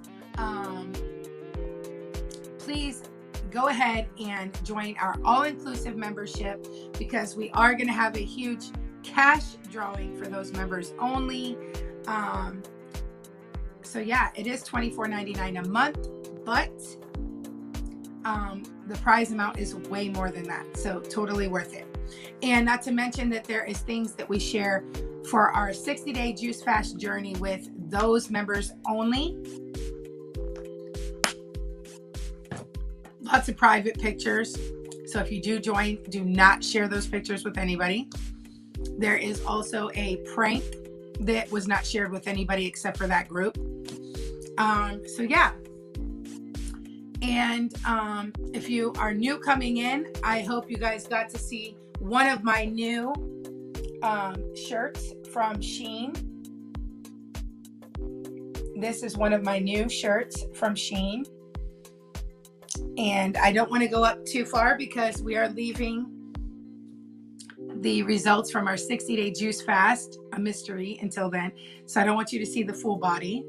please go ahead and join our all-inclusive membership, because we are going to have a huge cash drawing for those members only. So yeah, it is $24.99 a month, but the prize amount is way more than that. So totally worth it. And not to mention that there is things that we share for our 60-day juice fast journey with those members only. Lots of private pictures. So if you do join, do not share those pictures with anybody. There is also a prank that was not shared with anybody except for that group. So yeah. And if you are new coming in, I hope you guys got to see one of my new shirts from Shein. This is one of my new shirts from Shein. And I don't want to go up too far because we are leaving the results from our 60-day juice fast a mystery until then. So I don't want you to see the full body.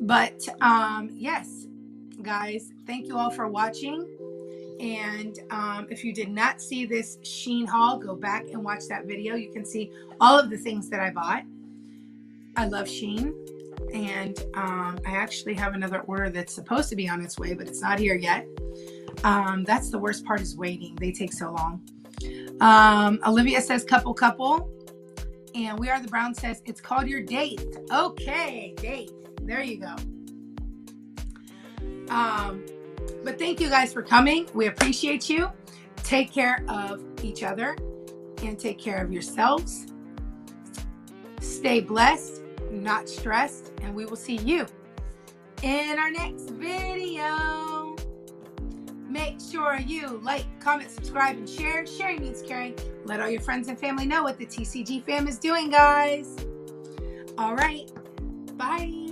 But yes, guys, thank you all for watching. And if you did not see this Shein haul, go back and watch that video. You can see all of the things that I bought. I love Shein. And I actually have another order that's supposed to be on its way, but it's not here yet. That's the worst part, is waiting. They take so long. Olivia says couple. And We Are the Brown says it's called your date. Okay, date. There you go. But thank you guys for coming. We appreciate you. Take care of each other and take care of yourselves. Stay blessed, not stressed, and we will see you in our next video. Make sure you like, comment, subscribe, and share. Sharing means caring. Let all your friends and family know what the TCG fam is doing, guys. All right. Bye.